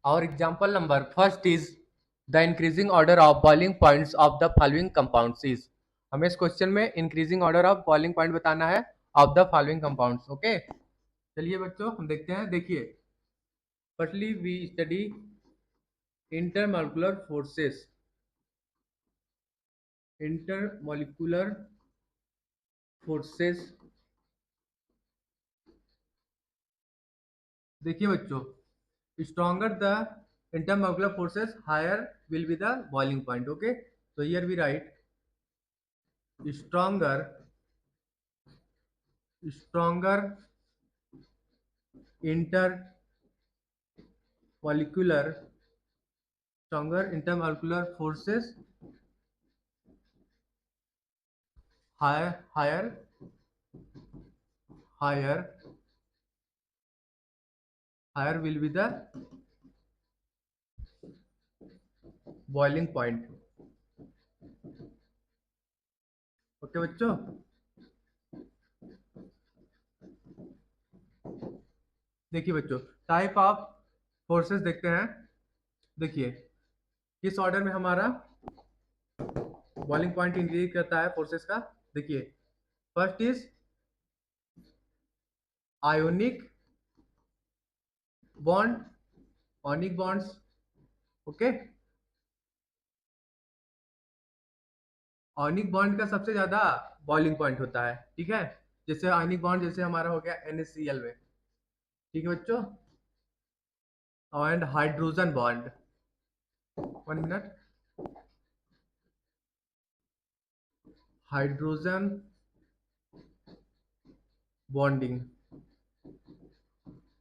Our example number first is the increasing order of boiling points of the following compounds is. हमें इस question में increasing order of boiling point बताना है of the following compounds. Okay, चलिए बच्चों हम देखते हैं. देखिए, firstly we study intermolecular forces. Intermolecular forces. देखिए बच्चों, stronger the intermolecular forces, higher will be the boiling point. Okay, so here we write stronger intermolecular forces, higher will be the boiling point. Okay बच्चों, देखिए बच्चों, type of forces देखते हैं. देखिए, किस order में हमारा बॉइलिंग पॉइंट इंक्रीज करता है फोर्सेस का. देखिए, first is ionic bond, ionic bonds. Okay, ionic bond का सबसे ज्यादा बॉइलिंग पॉइंट होता है. ठीक है, जैसे आयोनिक बॉन्ड जैसे हमारा हो गया NaCl में. ठीक है बच्चों, and hydrogen bond. 1 minute. Hydrogen bonding.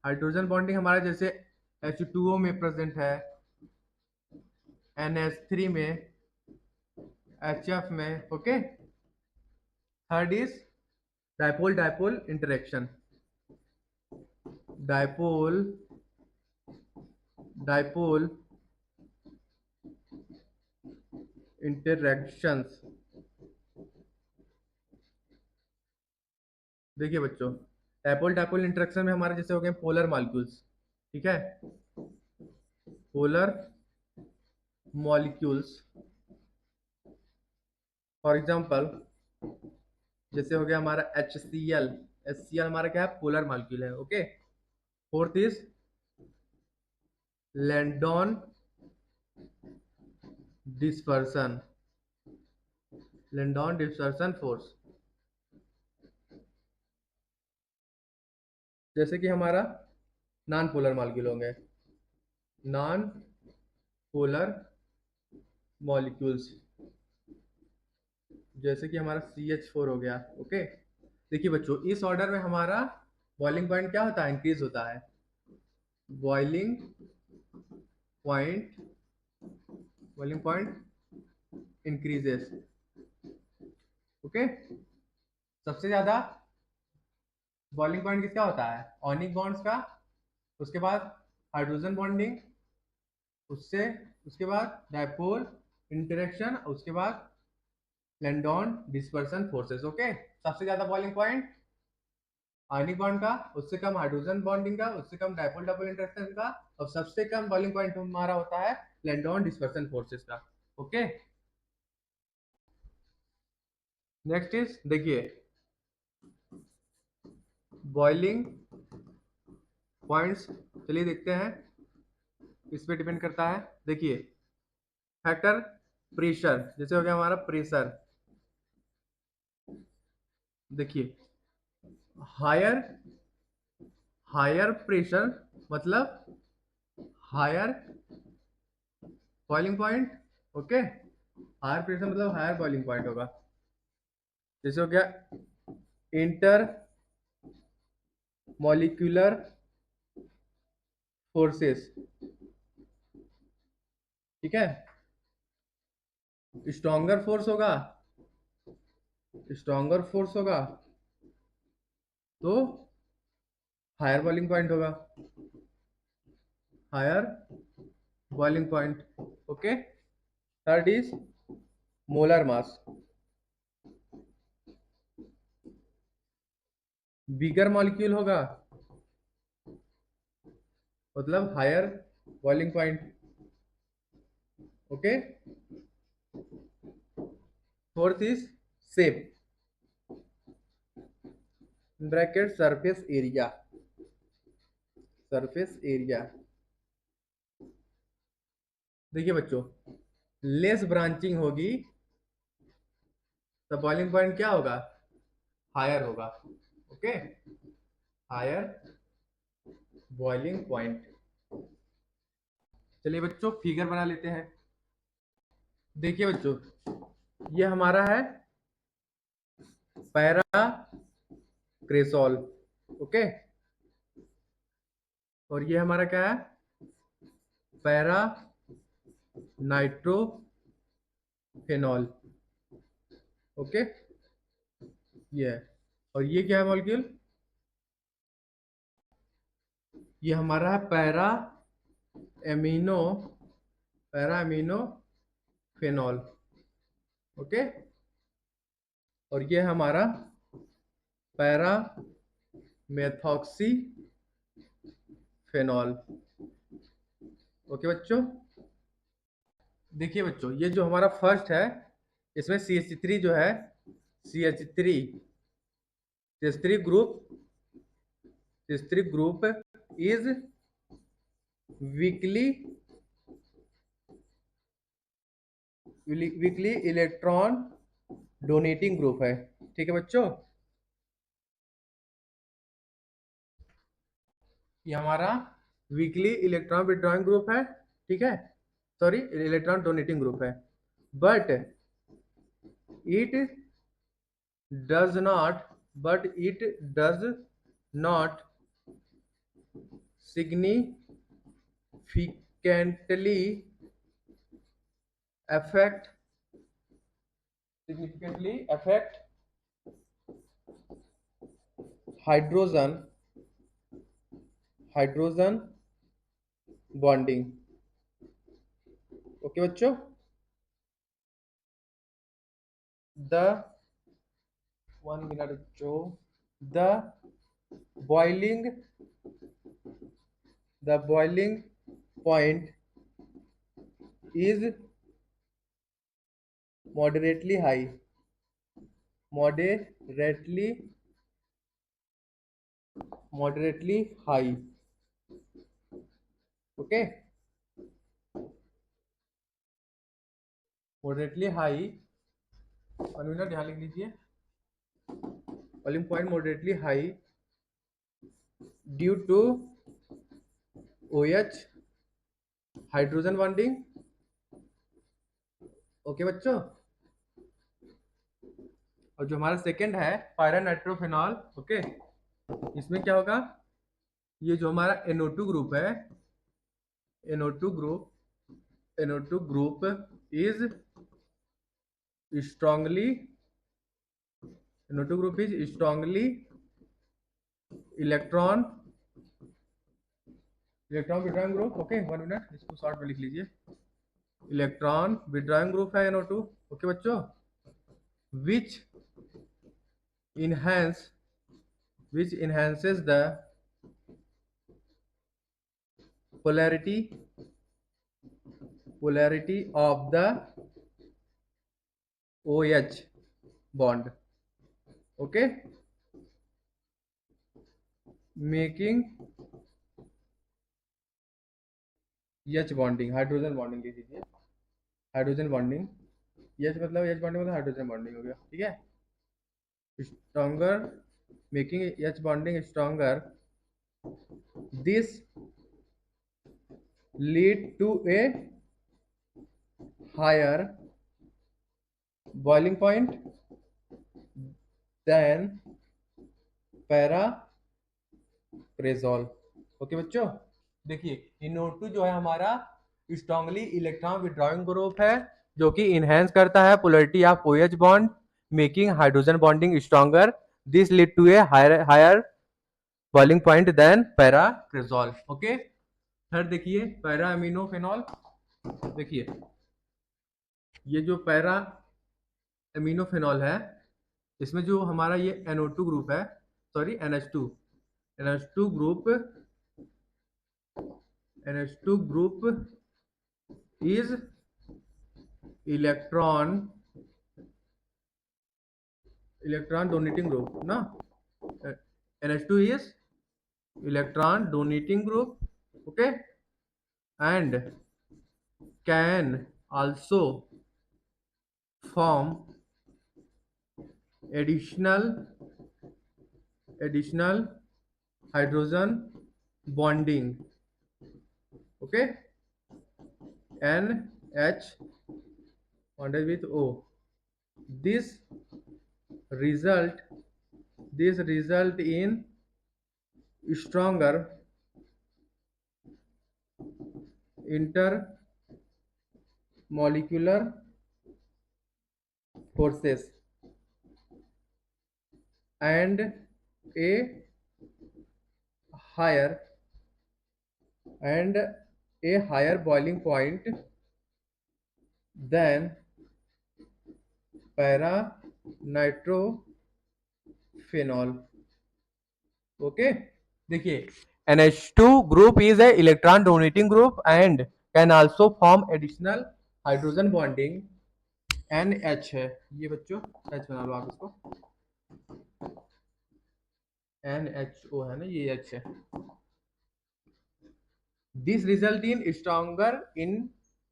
Hydrogen bonding हमारा जैसे H2O में प्रेजेंट है, NH3 में, HF में. Okay, third is dipole dipole interaction. Dipole dipole interactions. देखिए बच्चों, डाइपोल डाइपोल इंटरेक्शन में हमारे जैसे हो गए पोलर मॉलिक्यूल्स. ठीक है, पोलर मॉलिक्यूल्स. फॉर एग्जांपल जैसे हो गया हमारा HCl. HCl हमारा क्या है, पोलर मॉलिक्यूल है. Okay, fourth is London dispersion. London dispersion force. जैसे कि हमारा नॉन पोलर मॉलिक्यूल होंगे, नॉन पोलर मॉलिक्यूल्स, जैसे कि हमारा CH4 हो गया. ओके, देखिए बच्चों, इस ऑर्डर में हमारा बॉइलिंग पॉइंट क्या होता है, इंक्रीज होता है. Boiling point increases. ओके, सबसे ज्यादा बॉइलिंग पॉइंट किसका होता है, ऑनिक बॉन्ड्स का. उसके बाद हाइड्रोजन बॉन्डिंग, उससे उसके बाद डाइपोल इंटरेक्शन, उसके बाद लैंडॉन डिस्पर्सन फोर्सेस. ओके, सबसे ज्यादा बॉइलिंग पॉइंट आयनिक बॉन्ड का, उससे कम हाइड्रोजन बॉन्डिंग का, उससे कम डाइपोल डाइपोल इंटरेक्शन का, और सबसे कम बॉइलिंग पॉइंट हमारा होता है लैंडॉन डिस्पर्सन फोर्सेस का. ओके, नेक्स्ट इज देखिए बॉइलिंग पॉइंट्स. चलिए देखते हैं, इस पे डिपेंड करता है. देखिए, फैक्टर प्रेशर, जैसे हो गया हमारा प्रेशर. देखिए, हायर हायर प्रेशर मतलब higher boiling point. Okay, higher pressure मतलब हायर बॉइलिंग पॉइंट होगा. जैसे हो गया इंटर मॉलिक्यूलर फोर्सेस. ठीक है, स्ट्रॉन्गर फोर्स होगा, स्ट्रॉन्गर फोर्स होगा तो हायर बॉइलिंग पॉइंट होगा, higher boiling point. Okay, third is molar mass. Bigger molecule होगा मतलब higher boiling point. Okay, fourth is shape, bracket surface area, surface area. देखिए बच्चों, लेस ब्रांचिंग होगी तो बॉइलिंग पॉइंट क्या होगा, हायर होगा। Okay, higher boiling point. चलिए बच्चों फिगर बना लेते हैं। देखिए बच्चों, ये हमारा है पैरा क्रेसोल। ओके, और ये हमारा क्या है, पैरा नाइट्रोफेनॉल। ओके, ये है। और ये क्या है मॉलिक्यूल, ये हमारा है amino para amino phenol. Okay, और ये हमारा पैरा मेथॉक्सी फेनॉल। ओके बच्चों, देखिए बच्चों, ये जो हमारा फर्स्ट है, इसमें CH3 जो है, CH3 CH3 group is weekly electron donating group है। ठीक है बच्चों, ये हमारा वीकली इलेक्ट्रॉन विड्रॉइंग ग्रुप है। ठीक है, सॉरी, इलेक्ट्रॉन डोनेटिंग ग्रुप है, but it does not but it does not significantly affect hydrogen hydrogen bonding। Okay बच्चों, द 1 मिनट बच्चों, the boiling point is moderately high, moderately high। Okay, moderately high, 1 minute यहाँ लिख लीजिए, boiling point moderately high due to OH hydrogen bonding. Okay बच्चों, और जो हमारा second है पायरा नाइट्रोफेनॉल। ओके, इसमें क्या होगा, ये जो हमारा NO2 ग्रुप है, NO2 group is strongly NO2 group is strongly electron withdrawing group. Okay, 1 minute, इसको शॉर्ट में लिख लीजिए, इलेक्ट्रॉन विड्रॉइंग ग्रुप है NO2। ओके बच्चों, विच enhances the polarity of the OH bond। okay, making H bonding, hydrogen bonding लिख लीजिए, hydrogen bonding, H मतलब H bonding मतलब हाइड्रोजन बॉन्डिंग हो गया। ठीक है, stronger, making H bonding stronger, this lead to a higher boiling point than paracresol. Okay बच्चों, देखिए NO2 जो है हमारा स्ट्रांगली इलेक्ट्रॉन विड्रॉइंग ग्रुप है, जो कि इनहेंस करता है polarity of OH bond, making hydrogen bonding stronger, this lead to a higher boiling point than paracresol. Okay, third देखिए पैरा अमीनोफेनॉल। देखिए ये जो पैरा अमीनोफेनॉल है, इसमें जो हमारा ये NO2 ग्रुप है, sorry NH2 group NH2 group is electron donating group ना. NH2 is electron donating group, okay, and can also form additional hydrogen bonding, okay, NH bonded with O. This result in stronger intermolecular forces and a higher boiling point than para nitrophenol. Okay, देखिए NH2 group is a electron donating group and can also form additional hydrogen bonding. NH है ये बच्चों, H बना लो आप इसको, NHO है ना, ये H है. This result in stronger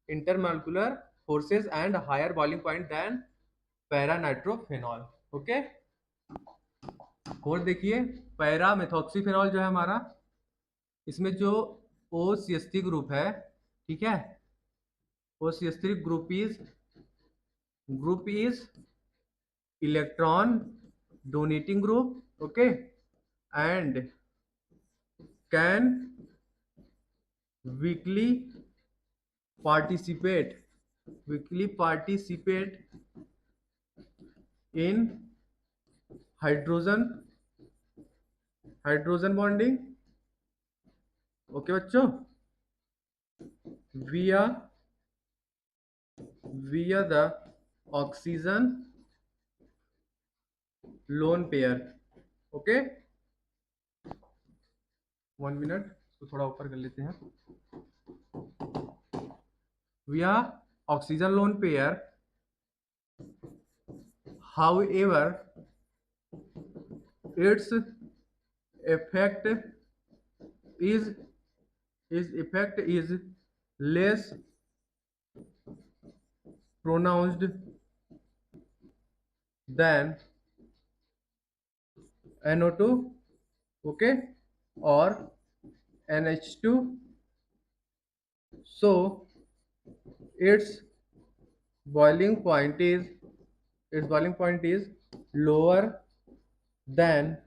intermolecular forces and higher boiling point than para nitrophenol. Okay, और देखिए पैरा मेथॉक्सीफेनॉल जो है हमारा, इसमें जो OCH3 ग्रुप है, ठीक है, OCH3 group is electron donating group, okay, and can weakly participate in hydrogen bonding, okay बच्चों, via the oxygen lone pair. okay, 1 minute, तो थोड़ा ऊपर कर लेते हैं. via oxygen lone pair, however its effect is less pronounced than NO2, okay, or NH2, so its boiling point is lower than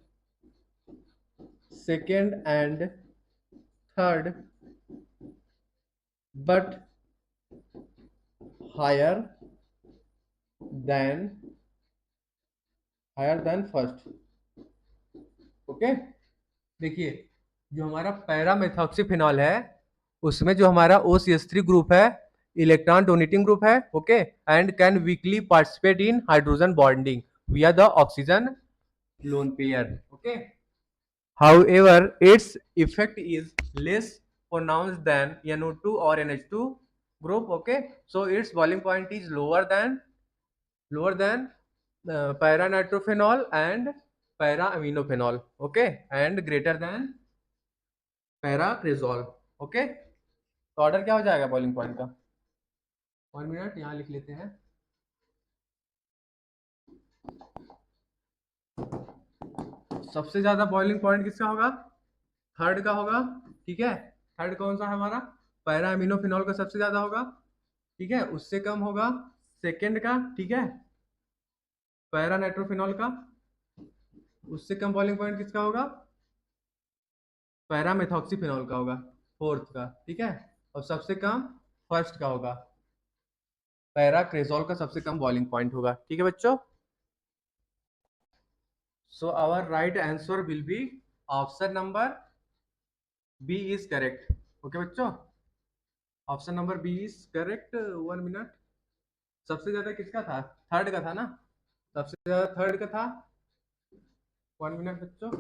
second and third but higher than first. Okay, देखिए जो हमारा पैरामेथॉक्सीफेनॉल है उसमें जो हमारा OCH3 ग्रुप है electron donating group है, okay, and can weekly participate in hydrogen bonding विया the oxygen lone pair. Okay, however its effect is less pronounced than NO2 or NH2 group, okay, so its boiling point is lower than para-nitrophenol and para-aminophenol, okay, and greater than para-cresol. okay, तो order क्या हो जाएगा boiling point का? 1 minute यहाँ लिख लेते हैं. सबसे ज्यादा बॉइलिंग पॉइंट किसका होगा? थर्ड का होगा, ठीक है. थर्ड कौन सा है हमारा? पैरा-अमीनोफेनॉल का सबसे ज्यादा होगा, ठीक है. उससे कम होगा सेकेंड का, ठीक है, पैरा-नाइट्रोफेनॉल का. उससे कम बॉइलिंग पॉइंट किसका होगा? पैरामेथॉक्सीफेनॉल का होगा, फोर्थ का, ठीक है. और सबसे कम फर्स्ट का होगा, पैराक्रेजोल का सबसे कम बॉइलिंग पॉइंट होगा, ठीक है बच्चों. So our right answer will be option number B is correct. Okay बच्चों, option number B is correct. 1 minute, सबसे ज्यादा किसका था? थर्ड का था ना, सबसे ज्यादा थर्ड का था. 1 मिनट बच्चों.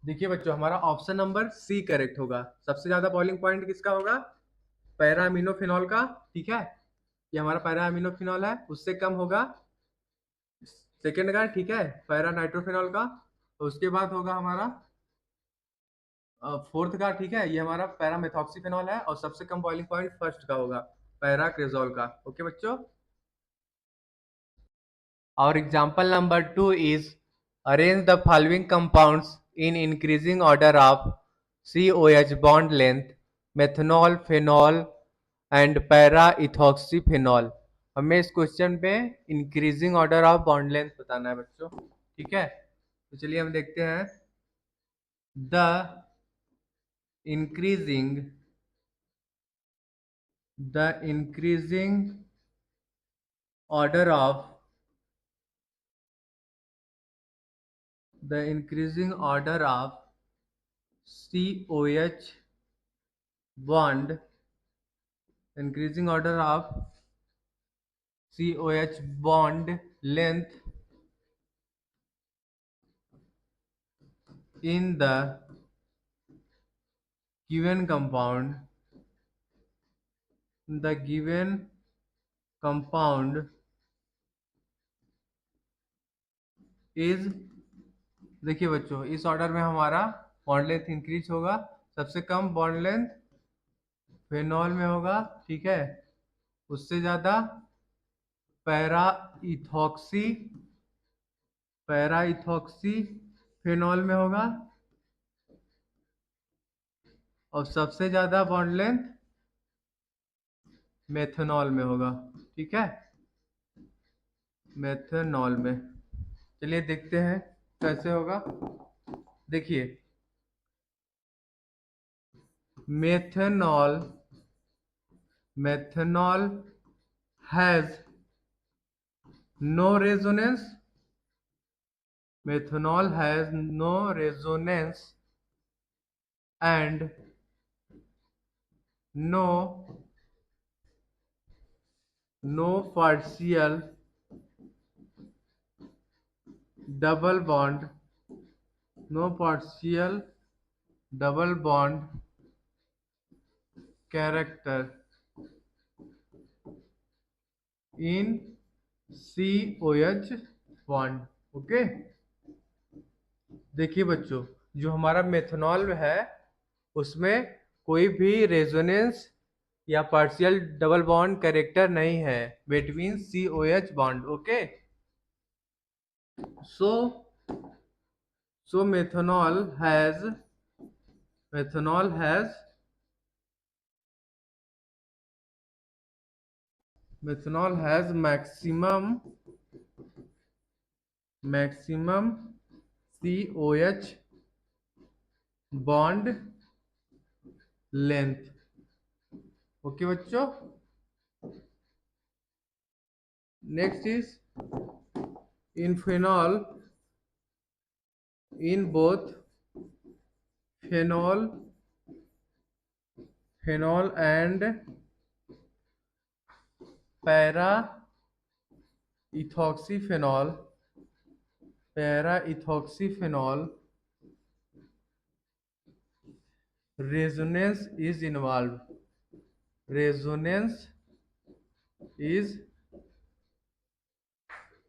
देखिए बच्चों, हमारा ऑप्शन नंबर सी करेक्ट होगा। सबसे ज्यादा बॉइलिंग पॉइंट किसका होगा? पैरा अमीनोफिनॉल का। ठीक है, ये हमारा पैरा अमीनोफिनॉल है, उससे कम होगा सेकेंड का। ठीक है, पैरा नाइट्रोफिनॉल का। तो उसके बाद होगा हमारा फोर्थ का। ठीक है, ये हमारा पैरा मेथॉक्सीफिनॉल है, और सबसे कम बॉइलिंग पॉइंट फर्स्ट का होगा, पैरा क्रेजोल का। ओके बच्चों, और example number 2 is arrange the following compounds in increasing order of COH bond length, methanol, phenol and para ethoxyphenol. हमें इस क्वेश्चन पे increasing order of bond length बताना है बच्चों। ठीक है, तो चलिए हम देखते हैं। The increasing order of the increasing order of COH bond, increasing order of COH bond length in the given compound, the given compound is, देखिए बच्चों, इस ऑर्डर में हमारा बॉन्ड लेंथ इंक्रीज होगा। सबसे कम बॉन्ड लेंथ फेनॉल में होगा। ठीक है, उससे ज्यादा पैरा इथॉक्सी फेनॉल में होगा, और सबसे ज्यादा बॉन्ड लेंथ मेथनॉल में होगा। ठीक है, मेथनॉल में। चलिए देखते हैं कैसे होगा। देखिए, methanol has no resonance, methanol has no resonance and no partial double bond, no partial double bond character in COH bond. Okay, देखिए बच्चों, जो हमारा मेथनॉल है उसमें कोई भी रेजोनेंस या पार्शियल डबल बॉन्ड कैरेक्टर नहीं है between COH bond. Okay, so methanol has maximum COH bond length। Okay बच्चों, next is in phenol, in both phenol and para ethoxyphenol resonance is involved, resonance is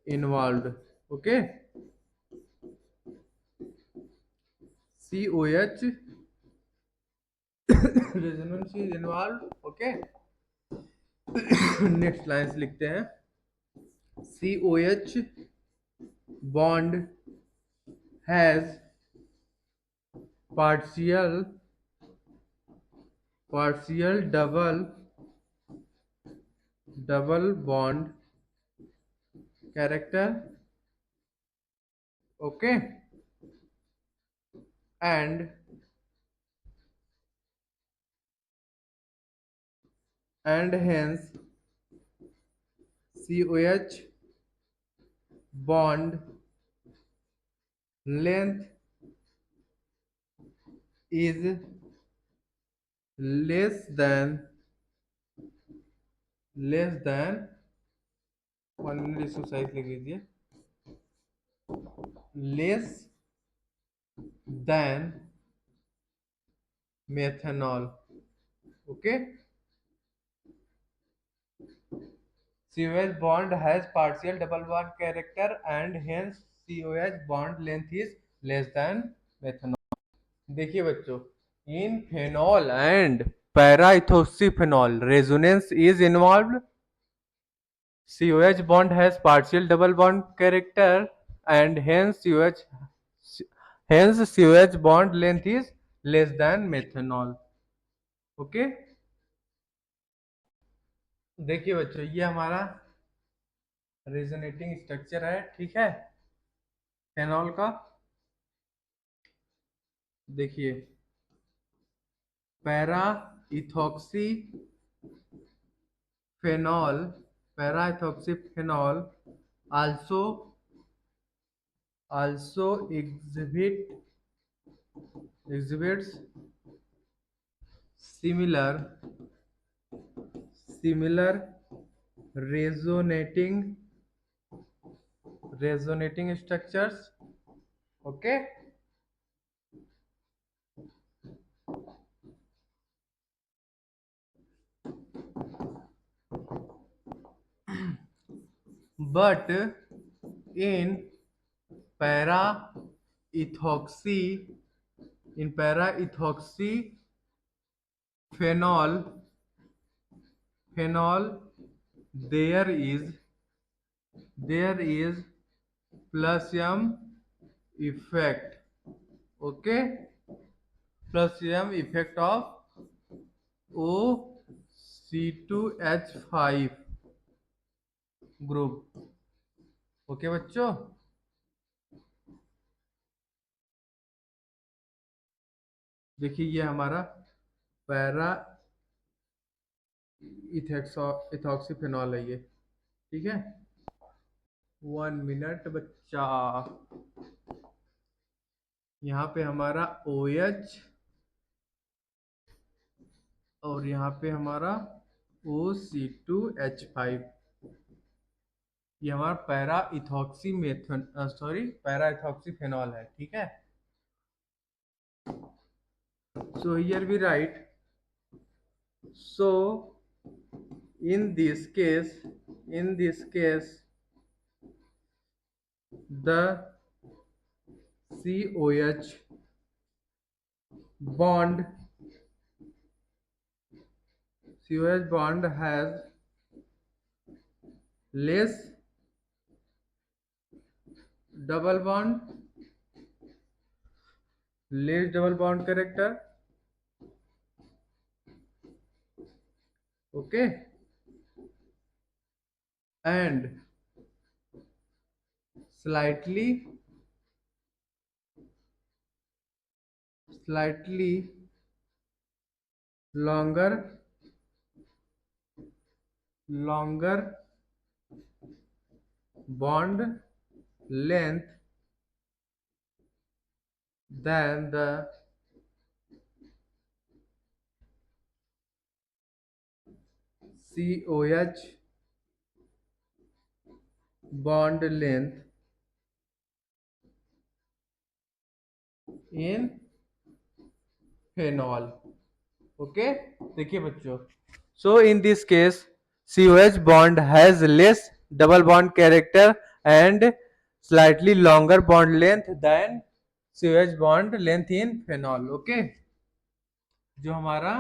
involved। okay, COH resonance is involved। okay, next lines लिखते हैं। COH bond has partial double bond character। okay, and hence COH bond length is less than 1 minute, इसको size लिख लीजिए, less than methanol. Okay, COH bond has partial double bond character and hence COH bond length is less than methanol. देखिए बच्चों, in phenol and para-ethoxyphenol resonance is involved. COH bond has partial double bond character and hence COH bond length is less than methanol. Okay, देखिए बच्चों, ये हमारा resonating structure है, ठीक है, phenol का। देखिए, para ethoxy phenol, para ethoxy phenol also exhibits similar resonating structures. Okay, but in para ethoxy phenol there is plus m effect. Okay, plus m effect of OC2H5 group. Okay बच्चों, देखिए ये हमारा para इथॉक्सीफेनॉल है ये, ठीक है। 1 minute बच्चा, यहाँ पे हमारा OH और यहाँ पे हमारा OC2H5, ये हमारा पैरा इथॉक्सीफेनॉल है, ठीक है। So here we write, so in this case the COH bond has less double bond character. Okay, and slightly longer bond length than the COH bond length in phenol. Okay, देखिए बच्चों, so in this case COH bond has less double bond character and slightly longer bond length than COH bond length in phenol. Okay, जो हमारा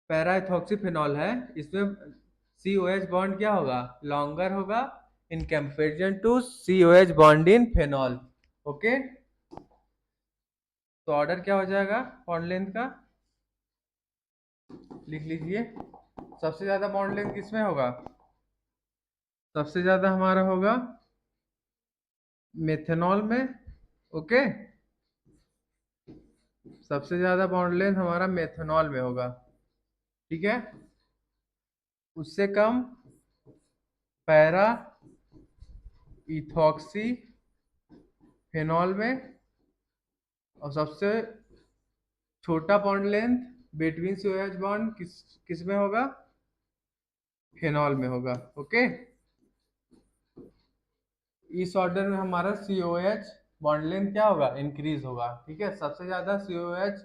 पैराइथॉक्सीफेनॉल है, इसमें COH bond क्या होगा, longer होगा in comparison to COH bond in phenol. Okay, तो order क्या हो जाएगा बॉन्ड लेंथ का, लिख लीजिए। सबसे ज्यादा बॉन्ड लेंथ किसमें होगा, सबसे ज्यादा हमारा होगा मेथेनॉल में। ओके, सबसे ज्यादा बॉन्ड लेंथ हमारा मेथेनॉल में होगा, ठीक है। उससे कम पैरा इथॉक्सी फेनॉल में, और सबसे छोटा bond length between COH bond किस में होगा, फेनॉल में होगा। ओके, इस ऑर्डर में हमारा COH बॉन्ड लेंथ क्या होगा, इंक्रीज होगा। ठीक है, सबसे ज्यादा COH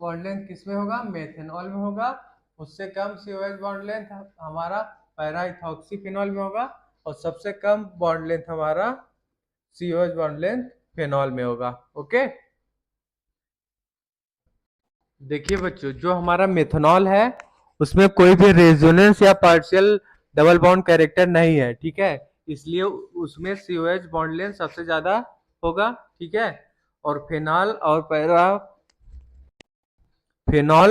बॉन्ड लेंथ किस में होगा, मेथनॉल में होगा। उससे कम COH बॉन्ड लेंथ हमारा पैरा इथॉक्सी फिनॉल में होगा, और सबसे कम बॉन्ड लेंथ हमारा COH बॉन्ड लेंथ फिनॉल में होगा। ओके, देखिए बच्चों, जो हमारा मेथनॉल है उसमें कोई भी रेजोनेंस या पार्शियल डबल बॉन्ड कैरेक्टर नहीं है। ठीक है, इसलिए उसमें COH बॉन्ड लेंथ सबसे ज्यादा होगा। ठीक है, और फेनॉल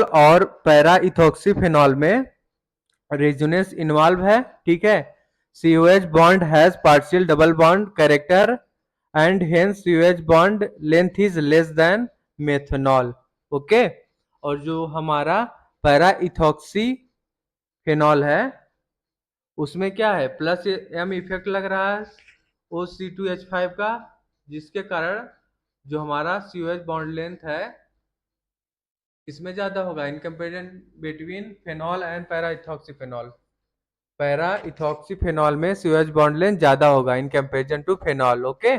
और पैरा इथॉक्सी फेनॉल में रेजोनेंस इन्वॉल्व है। ठीक है, COH bond has partial double bond character and hence COH bond length is less than methanol. Okay, और जो हमारा पैरा इथॉक्सी फेनॉल है उसमें क्या है, प्लस M इफेक्ट लग रहा है OC2H5 का, जिसके कारण जो हमारा COH बॉन्ड लेंथ है इसमें ज्यादा होगा in comparison between phenol and para ethoxy phenol. Para ethoxy phenol में COH बॉन्ड लेंथ ज्यादा होगा in comparison to phenol. Okay,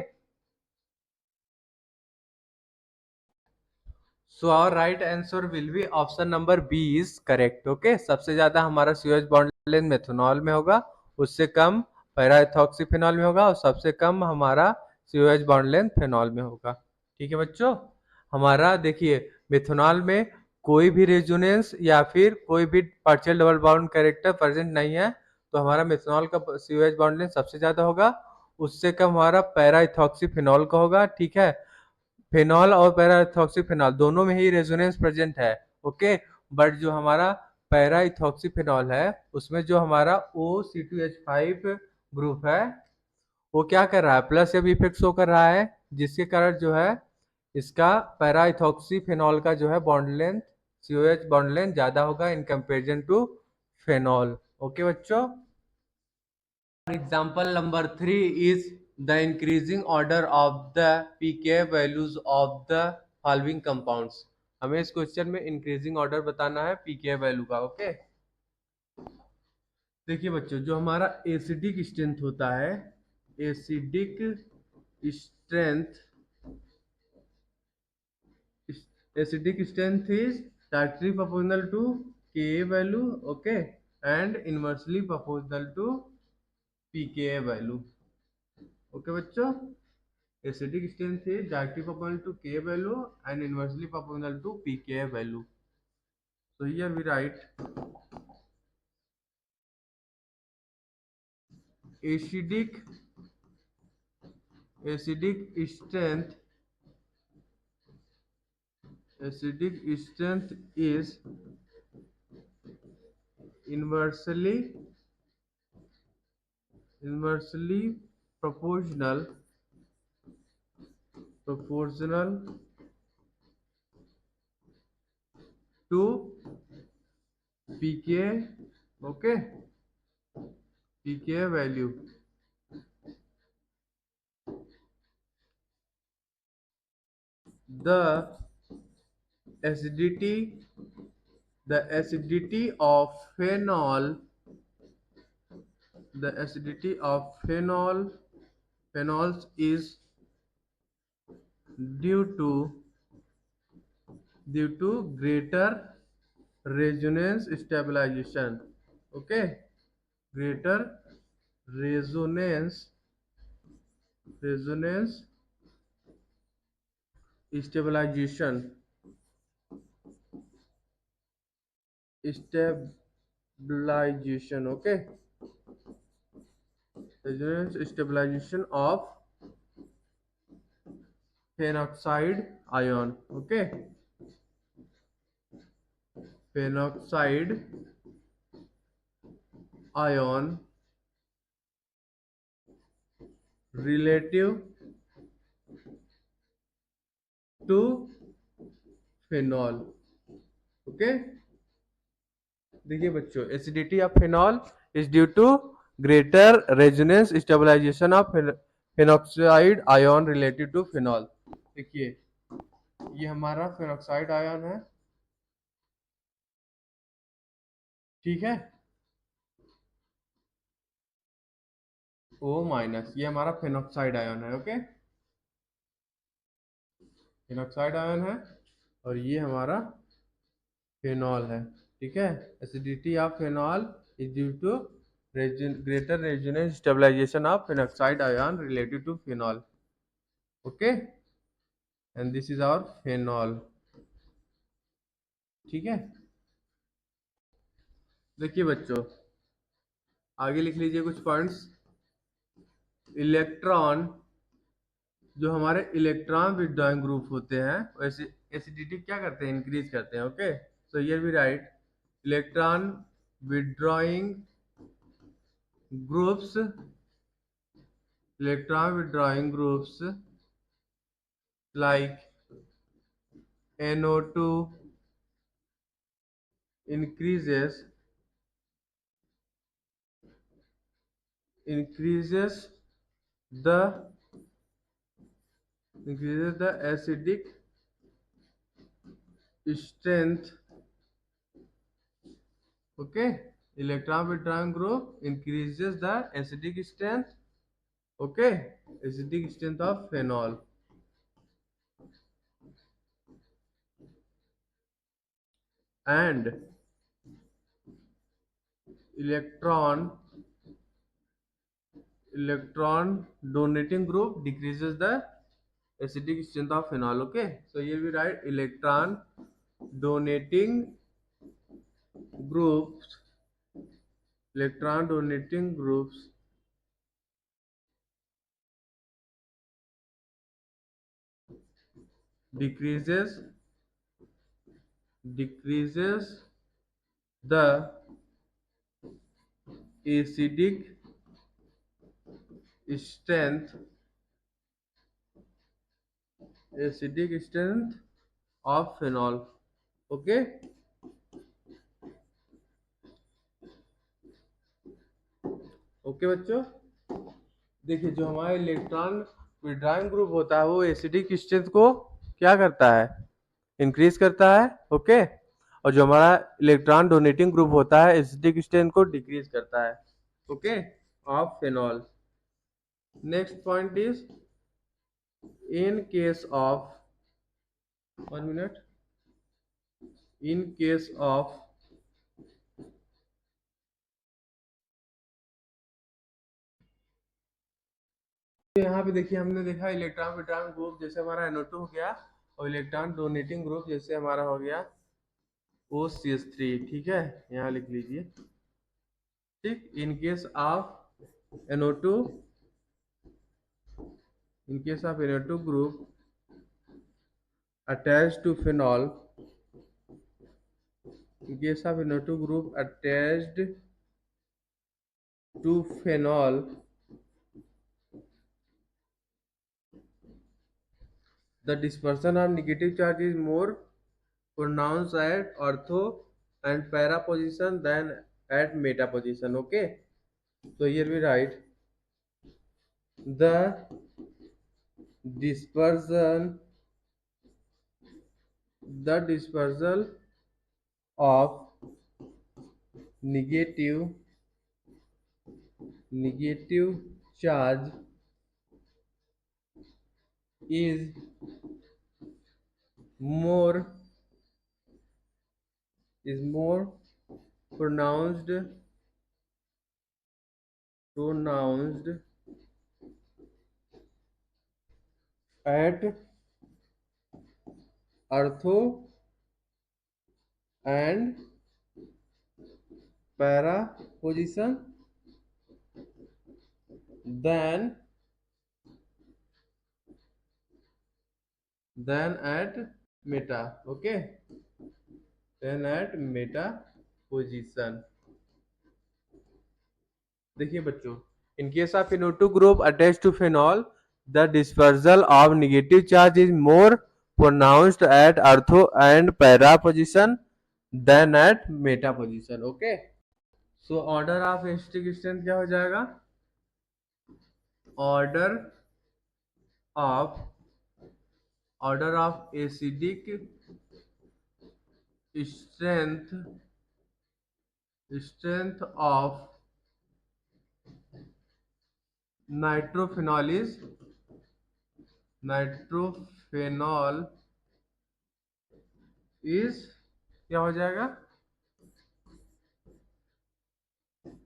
so our right answer will be option number B is correct. Okay, सबसे ज्यादा हमारा COH bond length methanol में होगा, उससे कम para ethoxy phenol में होगा, और सबसे कम हमारा COH बॉन्ड लेंथ फेनॉल में होगा। ठीक है बच्चों, हमारा देखिए मेथनॉल में कोई भी रेजोनेंस या फिर कोई भी partial double bond character present नहीं है, तो हमारा मेथनॉल का COH बॉन्ड लेंथ सबसे ज्यादा होगा, उससे कम हमारा पैरा इथॉक्सी फेनॉल का होगा। ठीक है, फेनॉल और पैरा इथॉक्सी फेनॉल दोनों में ही रेजोनेंस प्रेजेंट है। ओके, बट जो हमारा पैरा इथॉक्सी फेनॉल है उसमें जो हमारा OC2H5 ग्रुप है वो क्या कर रहा है, प्लस अब इफेक्ट शो कर रहा है, जिसके कारण जो है इसका पैरा इथॉक्सी फेनॉल का जो है bond length, COH bond length ज्यादा होगा in comparison to phenol. Okay बच्चों, example number 3 is the increasing order of the pKa values of the following compounds। हमें इस क्वेश्चन में इंक्रीजिंग ऑर्डर बताना है pKa वैल्यू का। ओके, देखिए बच्चों, जो हमारा एसिडिक स्ट्रेंथ होता है, acidic strength acidic strength is directly proportional to Ka value. Okay, and inversely proportional to pKa value. Okay बच्चों, acidic strength is directly proportional to Ka value and inversely proportional to pKa value. So here we write acidic strength is inversely proportional to pKa, okay, pKa value। the acidity of phenol phenols is due to greater resonance stabilization। okay, greater resonance stabilization okay, resonance stabilization of phenoxide ion। okay, phenoxide ion relative to phenol। Okay, देखिए बच्चों, acidity of phenol is due to greater resonance stabilization of phenoxide ion related to phenol. देखिए, ये हमारा phenoxide ion है। ठीक है, O minus, ये हमारा फेनॉक्साइड आयन है। ओके, फेनॉक्साइड आयन है और ये हमारा फेनॉल है। ठीक है, acidity of phenol is due to greater resonance stabilization of phenoxide ion related to phenol. Okay, and this is our phenol. ठीक है, देखिए बच्चों, आगे लिख लीजिए कुछ पॉइंट्स। इलेक्ट्रॉन, जो हमारे इलेक्ट्रॉन विड्रॉइंग ग्रुप होते हैं, वैसे एसिडिटी क्या करते हैं, इंक्रीज करते हैं। Okay, so here we write electron withdrawing groups, electron withdrawing groups like NO2 increases the acidic strength. Okay, electron withdrawing group increases the acidic strength. Okay, acidic strength of phenol. And electron donating group decreases the acidic strength of phenol. Okay, so here we write electron donating groups decreases the acidic strength of phenol. Okay, okay बच्चों, देखिए जो हमारा electron withdrawing group होता है वो acidic strength को क्या करता है, इंक्रीज करता है। ओके, और जो हमारा इलेक्ट्रॉन डोनेटिंग ग्रुप होता है एसिडिक स्ट्रेंथ को डिक्रीज करता है। Okay, of phenol. Next point is in case of 1 minute, in case of तो यहाँ पे देखिए हमने देखा इलेक्ट्रॉन विड्रॉइंग ग्रुप जैसे हमारा NO2 हो गया और इलेक्ट्रॉन डोनेटिंग ग्रुप जैसे हमारा हो गया OCH3। ठीक है, यहाँ लिख लीजिए। ठीक, in case of NO2, in case of NO2 group attached to phenol, in case of NO2 group attached to phenol, the dispersion of negative charge is more pronounced at ortho and para position than at meta position. Okay, so here we write the dispersion of negative charge is more pronounced at ortho and para position than at meta. Okay, than at meta position. देखिए बच्चों, in case of NO2 group attached to phenol, the dispersal of negative charge is more pronounced at ortho and para position than at meta position. Okay, so order of acidic strength क्या हो जाएगा, order of acidic strength of nitrophenol is nitrophenol is क्या हो जाएगा,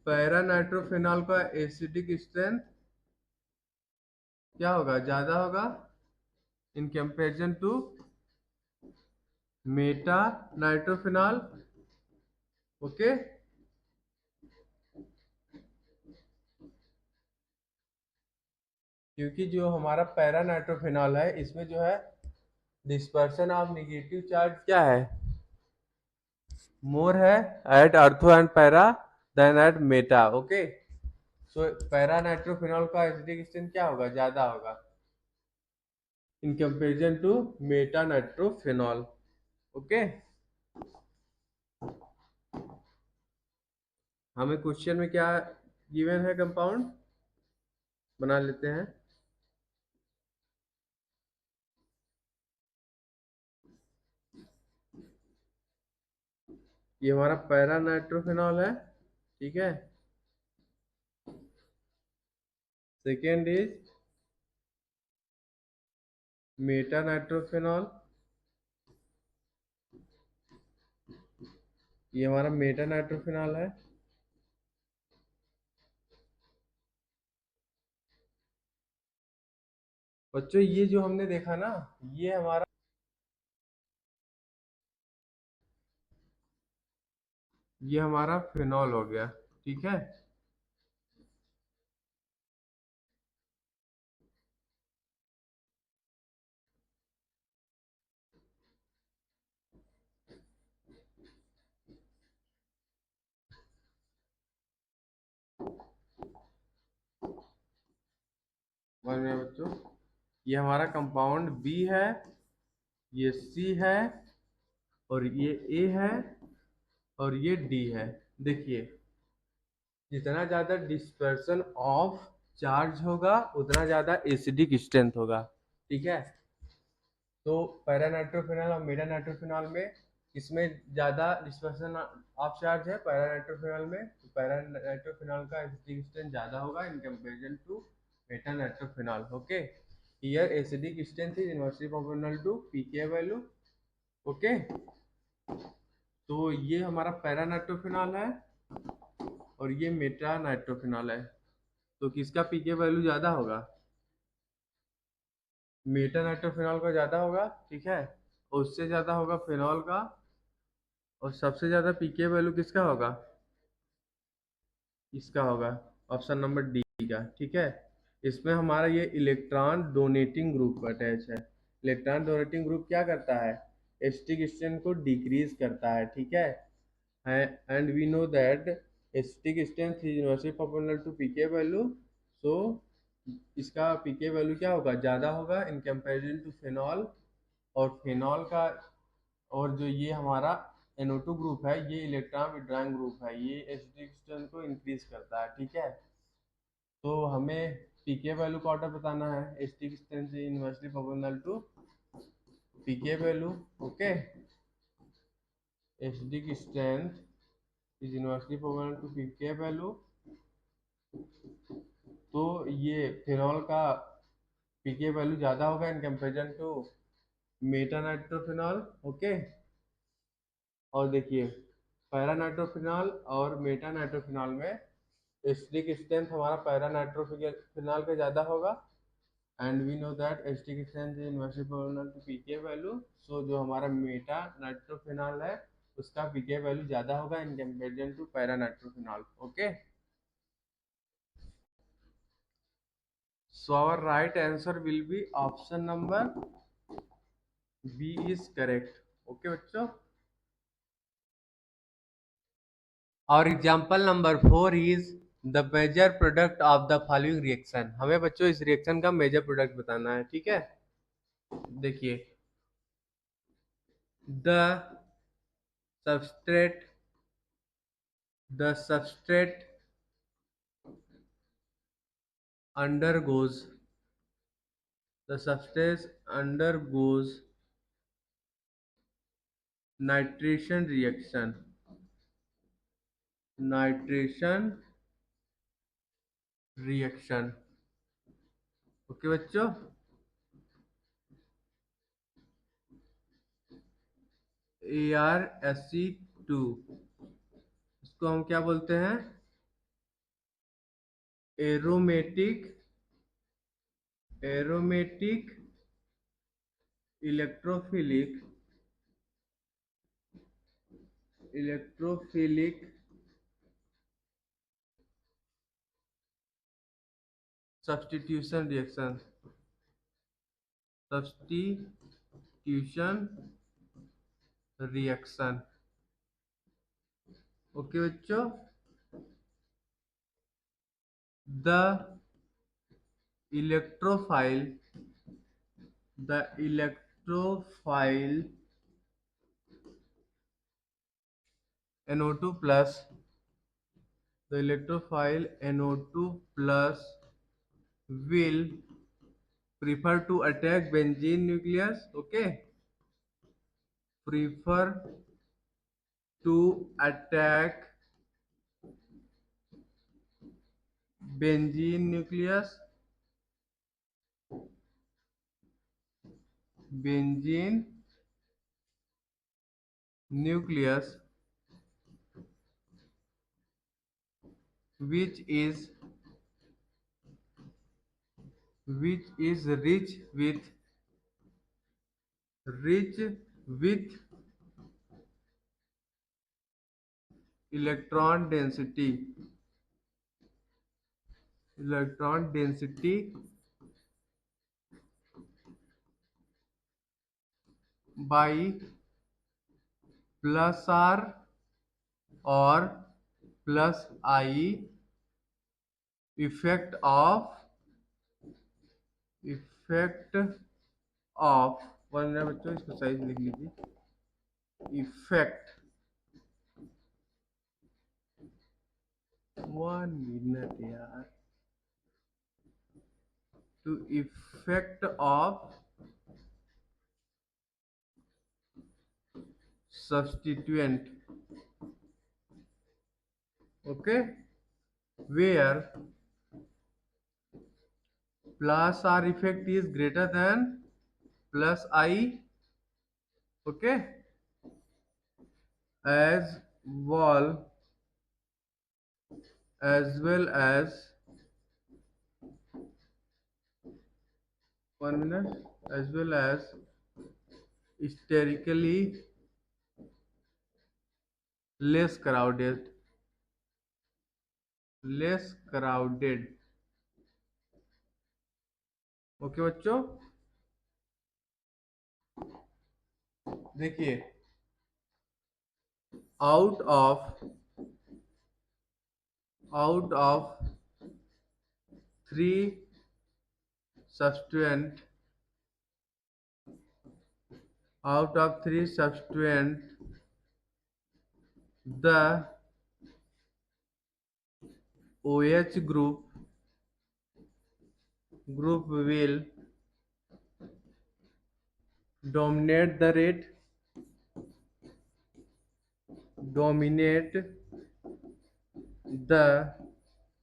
para nitrophenol का acidic strength क्या होगा, ज्यादा होगा in comparison to meta nitrophenol. Okay, क्योंकि जो हमारा पैरा नाइट्रोफिनॉल है इसमें जो है डिस्पर्शन ऑफ नेगेटिव चार्ज क्या है, मोर है at ortho and para than at meta. Okay, so para nitrophenol का एसिडिक स्ट्रेंथ क्या होगा, ज्यादा होगा in comparison to meta nitrophenol. Okay, हमें क्वेश्चन में क्या गिवन है, कंपाउंड बना लेते हैं। ये हमारा पैरा नाइट्रोफिनॉल है, ठीक है। सेकेंड इज मेटा नाइट्रोफिनॉल, ये हमारा मेटा नाइट्रोफिनॉल है। बच्चों ये जो हमने देखा ना, ये हमारा फिनॉल हो गया, ठीक है। समझ में आया बच्चों, ये हमारा कंपाउंड बी है, ये सी है, और ये ए है, और ये डी है। देखिए, जितना ज्यादा डिस्पर्सन ऑफ चार्ज होगा उतना ज्यादा एसिडिक स्ट्रेंथ होगा, ठीक है। तो पैरा नाइट्रोफिनॉल और मेटा नाइट्रोफिनॉल में इसमें ज्यादा डिस्पर्सन ऑफ चार्ज है पैरा नाइट्रोफिनॉल में, तो पैरा नाइट्रोफिनॉल का एसिडिक स्ट्रेंथ ज्यादा होगा in comparison to meta nitrophenol. Okay, here acidic strength is inversely proportional to pK value. Okay, तो ये हमारा पैरा नाइट्रोफिनॉल है और ये मेटा नाइट्रोफिनॉल है, तो किसका पीके वैल्यू ज्यादा होगा, मेटा नाइट्रोफिनॉल का ज्यादा होगा, ठीक है। और उससे ज्यादा होगा फिनॉल का, और सबसे ज्यादा पीके वैल्यू किसका होगा, इसका होगा, ऑप्शन नंबर डी का, ठीक है। इसमें हमारा ये इलेक्ट्रॉन डोनेटिंग ग्रुप अटैच है। इलेक्ट्रॉन डोनेटिंग ग्रुप क्या करता है, एसिटिक स्ट्रेंथ को डिक्रीज करता है, ठीक है। And we know that acetic strength is inversely proportional to pK value, so इसका पीके वैल्यू क्या होगा, ज़्यादा होगा इन कंपैरिजन टू फिनॉल। और फिनॉल का, और जो ये हमारा NO2 ग्रुप है ये इलेक्ट्रॉन विड्रॉइंग ग्रुप है, ये एसिडिक स्ट्रेंथ को इंक्रीज करता है, ठीक है। तो हमें पीके वैल्यू का ऑर्डर बताना है, acidic strength inversely proportional to pK value. Okay, acidic strength is inversely proportional to pK value, तो ये फिनॉल का पीके वैल्यू ज़्यादा होगा in comparison to meta nitrophenol. Okay, और देखिए पैरा नाइट्रोफिनॉल और मेटा नाइट्रोफिनॉल में एसिडिक स्ट्रेंथ हमारा पैरा नाइट्रोफिनॉल का ज़्यादा होगा, and we know that acidic strength is inversely proportional to pK value. So जो हमारा मेटा नाइट्रोफिनॉल है उसका पीके वैल्यू ज़्यादा होगा in comparison to para nitrophenol. Okay, so our right answer will be option number B is correct. Okay बच्चों, और example number 4 is the major product of the following reaction. हमें बच्चों इस reaction का मेजर प्रोडक्ट बताना है, ठीक है। देखिए, the substrate the substrate undergoes the substance undergoes nitration reaction nitration reaction okay बच्चों, ArSe2 इसको हम क्या बोलते हैं? Aromatic electrophilic substitution reaction. Okay बच्चों, the electrophile NO2 plus will prefer to attack benzene nucleus. Okay, prefer to attack benzene nucleus which is rich with electron density by plus R or plus I effect of 1 minute बच्चों, इसको size लिख लीजिए। Effect 1 minute यार, two effect of substituent, okay, where plus R effect is greater than plus I, okay, as well as 1 minute, as well as sterically less crowded okay बच्चों, देखिए, out of 3 substituent the OH group will dominate the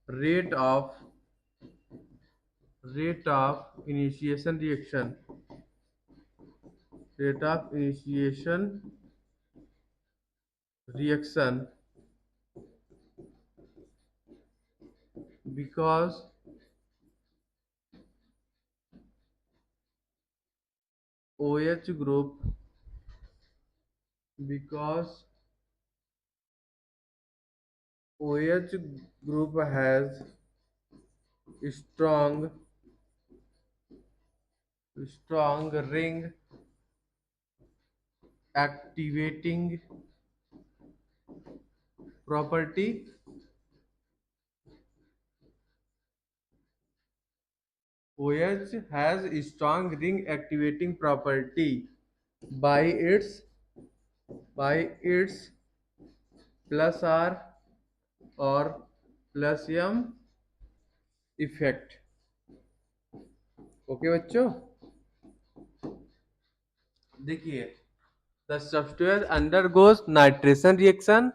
rate of initiation reaction because OH group has strong ring activating property OH has strong ring activating property by its plus R or plus M effect। Okay बच्चों, देखिए, the substance undergoes nitration reaction,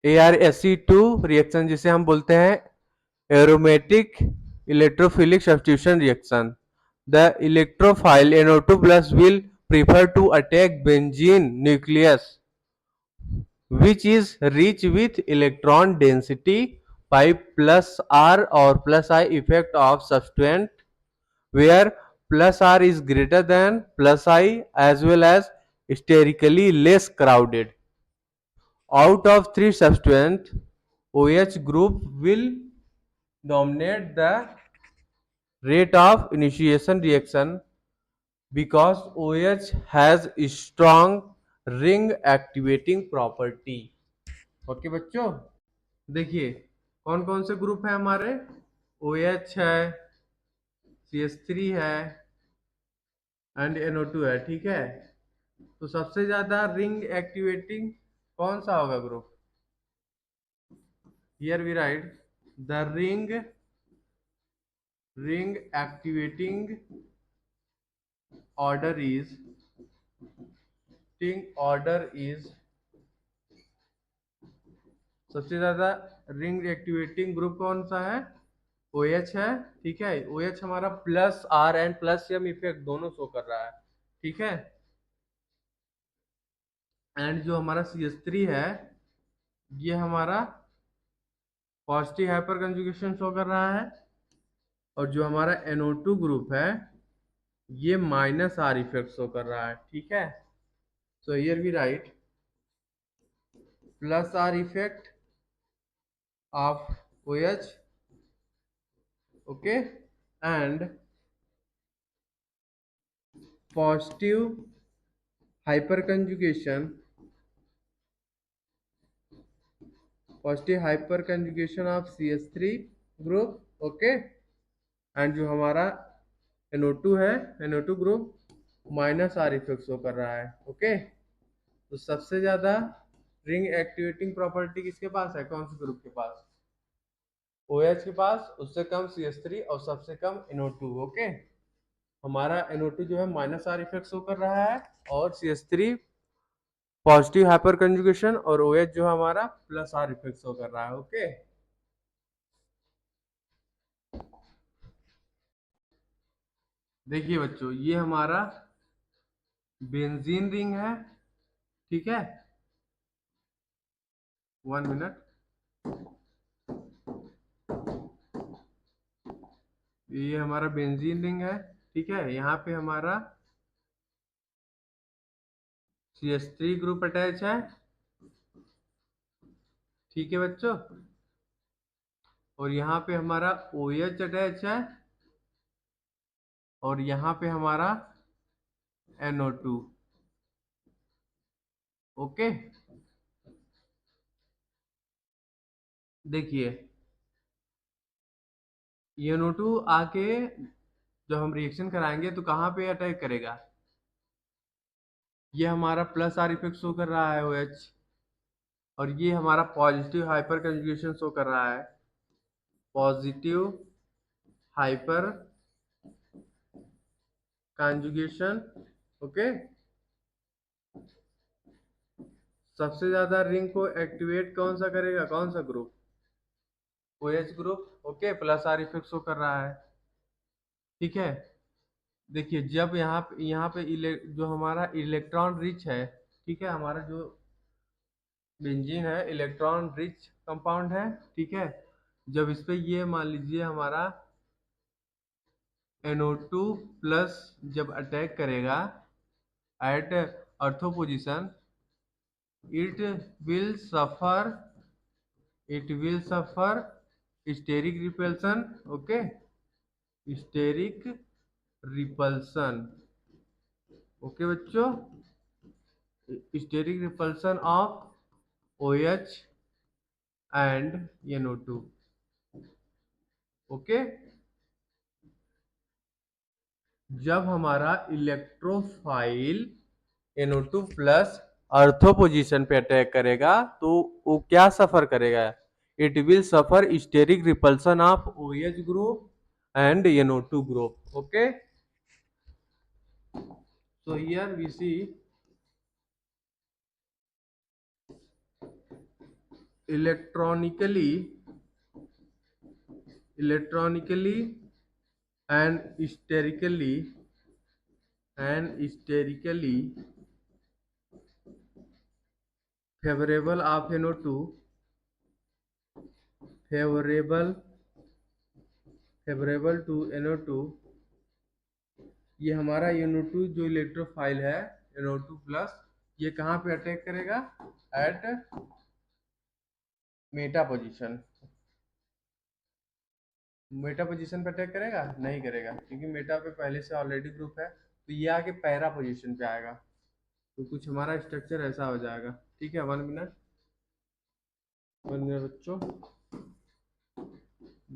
ArSe2 reaction जिसे हम बोलते हैं aromatic electrophilic substitution reaction. The electrophile NO2 plus will prefer to attack benzene nucleus, which is rich with electron density by plus R or plus I effect of substituent, where plus R is greater than plus I as well as sterically less crowded. Out of three substituents, OH group will dominate the rate of initiation reaction because OH has strong ring activating property. Okay बच्चों, देखिए कौन कौन से group है हमारे, OH है, CH3 है and NO2 है, ठीक है। तो सबसे ज्यादा रिंग एक्टिवेटिंग कौन सा होगा group? Here we write the ring activating order is सबसे ज्यादा रिंग एक्टिवेटिंग ग्रुप कौन सा है? OH है, ठीक है। OH हमारा plus R and plus M effect दोनों शो कर रहा है, ठीक है। एंड जो हमारा CH3 है ये हमारा पॉजिटिव हाइपर कंजुगेशन शो कर रहा है, और जो हमारा NO2 ग्रुप है ये माइनस R इफेक्ट शो कर रहा है, ठीक है। So here we write plus R effect of OH, okay, and positive hyperconjugation of CH3 group, okay, and जो हमारा NO2 है, NO2 group minus R effect show कर रहा है, ओके। तो सबसे ज्यादा रिंग एक्टिवेटिंग प्रॉपर्टी किसके पास है, कौन से ग्रुप के पास? OH के पास, उससे कम CH3 और सबसे कम NO2, ओके। हमारा NO2 जो है माइनस R इफेक्ट शो कर रहा है और CH3 पॉजिटिव हाइपर कंजुगेशन, और OH जो हमारा प्लस R इफेक्ट शो कर रहा है, ओके। देखिए बच्चों ये हमारा बेंजीन रिंग है, ठीक है। 1 मिनट, ये हमारा बेंजीन रिंग है, ठीक है। यहाँ पे हमारा CH3 ग्रुप अटैच है, ठीक है बच्चों। और यहाँ पे हमारा OH अटैच है, और यहाँ पे हमारा NO2, ओके। देखिए NO2 आके जब हम रिएक्शन कराएंगे तो कहाँ पे अटैक करेगा? ये हमारा प्लस R इफेक्ट शो कर रहा है OH, और ये हमारा पॉजिटिव हाइपर कंजुगेशन शो कर रहा है, पॉजिटिव हाइपर कंजुगेशन, ओके। सबसे ज्यादा रिंग को एक्टिवेट कौन सा करेगा, कौन सा group? OH group, okay, plus R effect show कर रहा है, ठीक है। देखिए जब यहाँ पे जो हमारा इलेक्ट्रॉन रिच है, ठीक है, हमारा जो बेंजीन है इलेक्ट्रॉन रिच कंपाउंड है, ठीक है। जब इस पे ये मान लीजिए हमारा NO2 प्लस जब अटैक करेगा at ortho position, it will suffer steric repulsion, okay, steric repulsion, okay बच्चों, steric repulsion of OH and NO2, ओके। जब हमारा electrophile NO2 plus ortho position पे अटैक करेगा तो वो क्या सफर करेगा? It will suffer steric repulsion of OH group and NO2 group, okay. So here we see electronically electronically and sterically favourable of favourable favourable to NO2, ये हमारा NO2 जो electrophile है NO2 प्लस, ये कहाँ पे attack करेगा? At meta position. Meta position पे attack करेगा? नहीं करेगा, क्योंकि मेटा पे पहले से ऑलरेडी ग्रुप है, तो ये आके पैरा पोजीशन पे आएगा। तो कुछ हमारा स्ट्रक्चर ऐसा हो जाएगा। ठीक है, 1 मिनट बच्चों,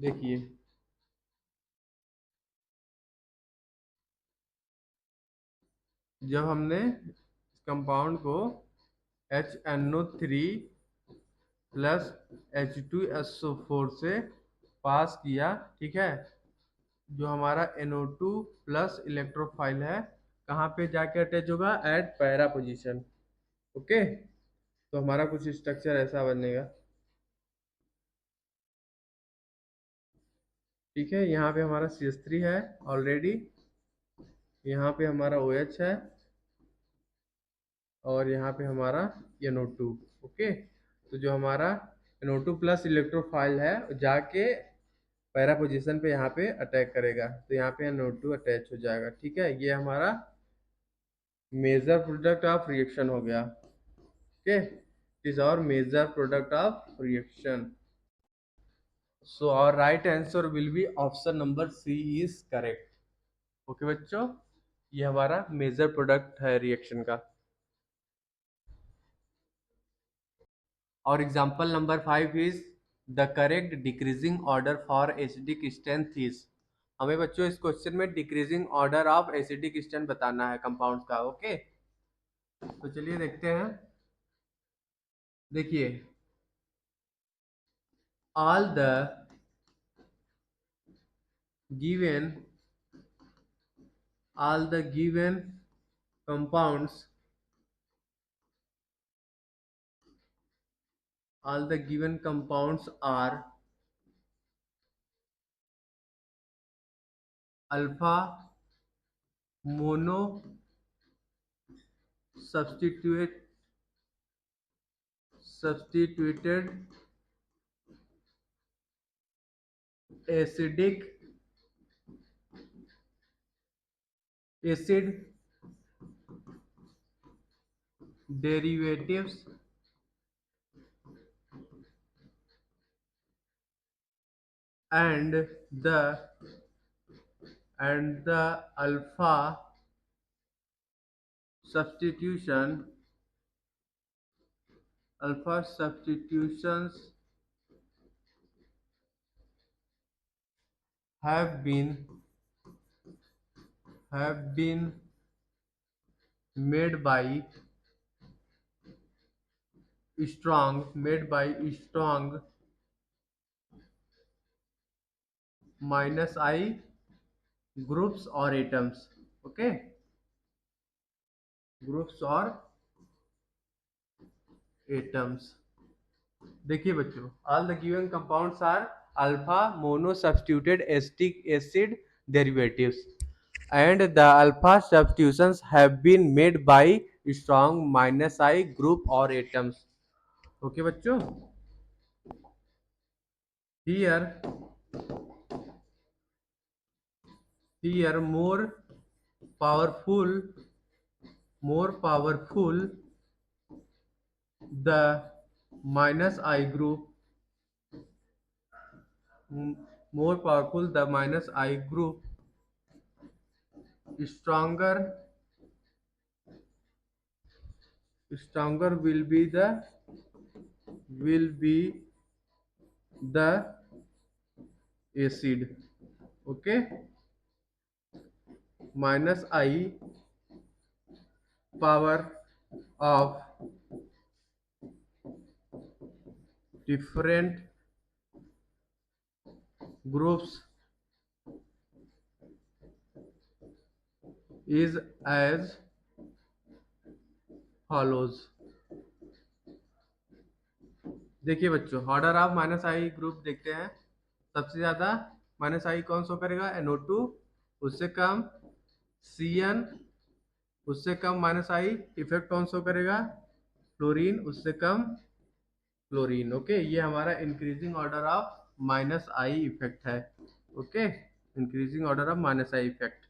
देखिए जब हमने कंपाउंड को HNO3 प्लस H2SO4 से पास किया, ठीक है, जो हमारा NO2 प्लस इलेक्ट्रोफाइल है कहाँ पे जाके अटैच होगा? Eight para position. ओके, तो हमारा कुछ स्ट्रक्चर ऐसा बनेगा। ठीक है, यहाँ पे हमारा CH3 है ऑलरेडी, यहाँ पे हमारा OH है, और यहाँ पे हमारा NO2। ओके, तो जो हमारा NO2 प्लस इलेक्ट्रोफाइल है जाके पैरा पोजीशन पे यहाँ पे अटैक करेगा, तो यहाँ पे NO2 अटैच हो जाएगा। ठीक है, ये हमारा मेजर प्रोडक्ट ऑफ रिएक्शन हो गया। ओके, इज और major product of reaction. So our right answer will be option number C is correct. Okay बच्चों, ये हमारा मेजर प्रोडक्ट है रिएक्शन का। और example number 5 is the correct decreasing order for acidic strength is. हमें बच्चों इस क्वेश्चन में decreasing order of acidic strength बताना है कंपाउंड्स का। ओके, तो चलिए देखते हैं। देखिए, all given the given compounds are alpha mono substituted acid derivatives and the alpha substitutions have been made by strong minus I groups or atoms। Okay, groups और atoms. देखिए बच्चों, all the given compounds are alpha mono substituted acetic acid derivatives and the alpha substitutions have been made by strong minus I group or atoms। Okay बच्चों, here powerful more powerful the minus I group more powerful the minus I group, stronger will be the acid। okay, minus I power of different groups is as follows। देखिए बच्चों, order of minus I group देखते हैं। सबसे ज्यादा minus आई कौन show करेगा, NO2, उससे कम CN, उससे कम माइनस आई इफेक्ट कौन शो करेगा, फ्लोरीन, उससे कम क्लोरीन। ओके, ये हमारा increasing order of minus I effect है। Okay, increasing order of minus I effect.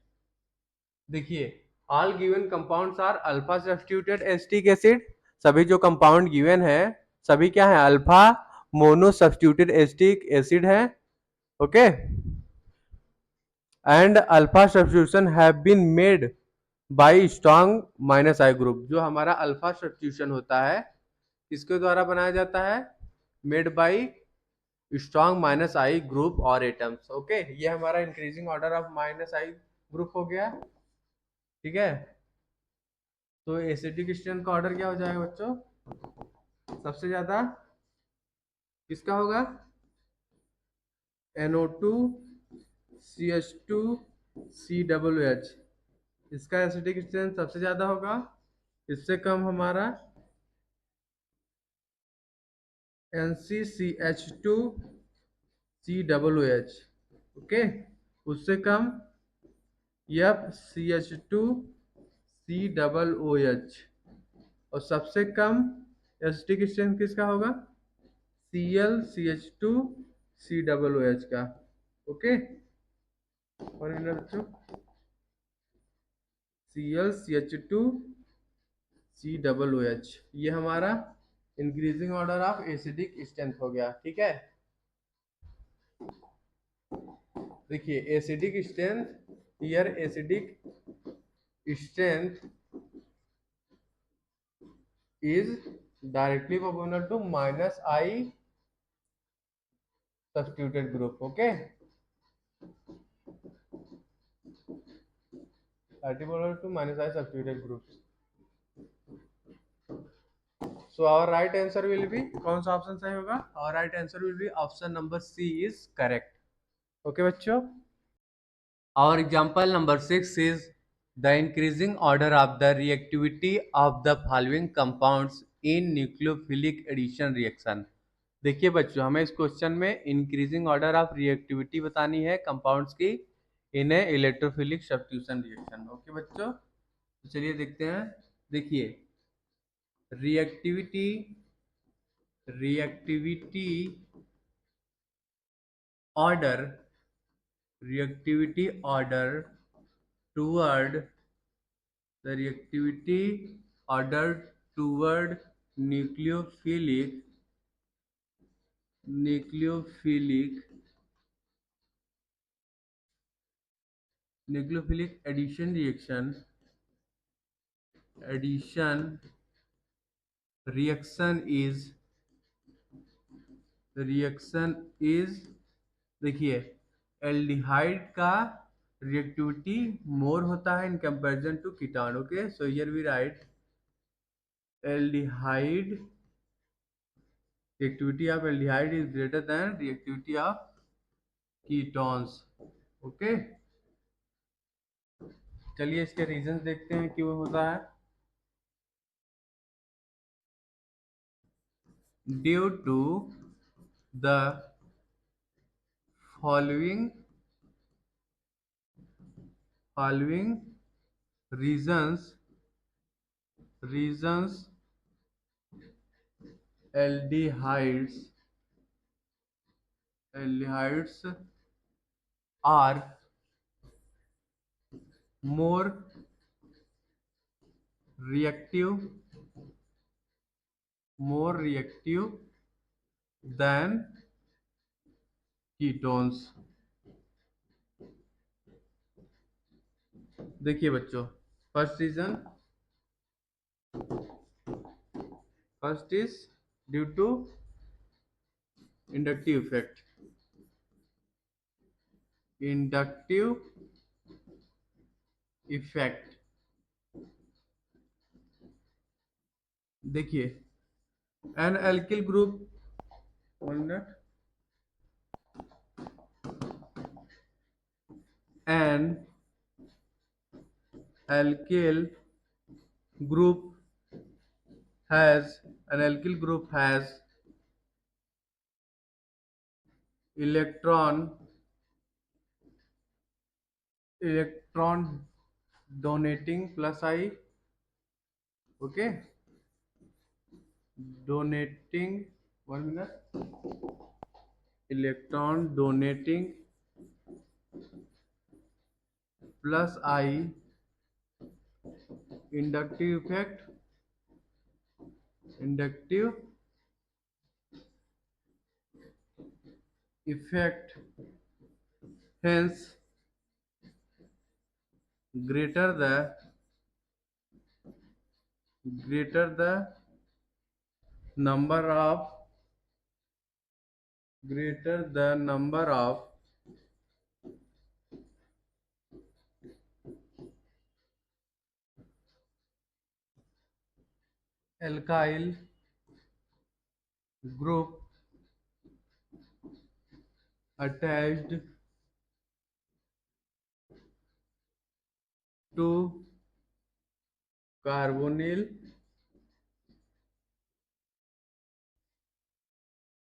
देखिए, all given compounds are alpha substituted acetic acid. सभी जो कंपाउंड गिवन है सभी क्या है, alpha mono substituted acetic acid है। Okay, and alpha substitution have been made by strong minus I group. जो हमारा अल्फा सब्स्टिट्यूशन होता है किसके द्वारा बनाया जाता है, made by strong minus I group और एटम्स। ओके, ये हमारा increasing order of minus I group हो गया। ठीक है, तो एसिडिक स्ट्रेंथ का ऑर्डर क्या हो जाएगा बच्चों, सबसे ज्यादा किसका होगा, NO2 CH2 COOH, इसका एसिडिक स्ट्रेंथ सबसे ज्यादा होगा। इससे कम हमारा NCCH2 COOH। ओके, उससे कम FCH2 COOH, और सबसे कम एसिडिक स्ट्रेंथ किसका होगा, ClCH2 COOH का। ओके, और इन बच्चों ClCH2 COOH, ये हमारा increasing order of acidic strength हो गया। ठीक है, देखिए acidic strength, here acidic strength is directly proportional to minus I substituted group. Okay, directly proportional to minus I substituted groups. So our right answer will be, कौन सा option सही होगा, our right answer will be option number C is correct. Okay बच्चों, our example number 6 is the increasing order of the reactivity of the following compounds in nucleophilic addition reaction. देखिए बच्चों, हमें इस question में increasing order of reactivity बतानी है compounds की in electrophilic substitution reaction. Okay बच्चों, तो चलिए देखते हैं। देखिए reactivity reactivity order reactivity order toward the reactivity order toward nucleophilic nucleophilic nucleophilic addition reaction is देखिए एल्डिहाइड का रिएक्टिविटी मोर होता है in comparison to ketone. Okay, so here we write aldehyde reactivity of aldehyde is greater than reactivity of ketones. Okay, चलिए इसके reasons देखते हैं क्यों होता है। Due to the following reasons aldehydes are more reactive than ketones। देखिए बच्चों, first reason, first is due to inductive effect. देखिए an alkyl group, an alkyl group has electron electron donating plus I, okay, donating, 1 minute, electron donating plus I, inductive effect, inductive effect, hence greater the number of greater the number of alkyl group attached to carbonyl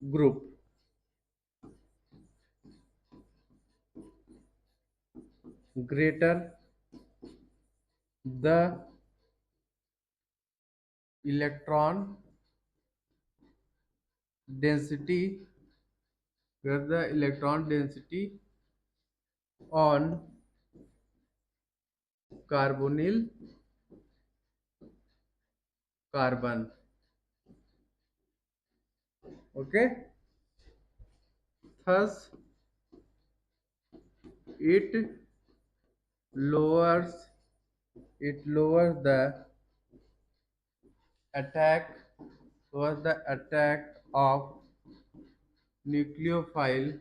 group, greater the electron density, greater the electron density on carbonyl carbon, okay, thus it lowers the attack of nucleophile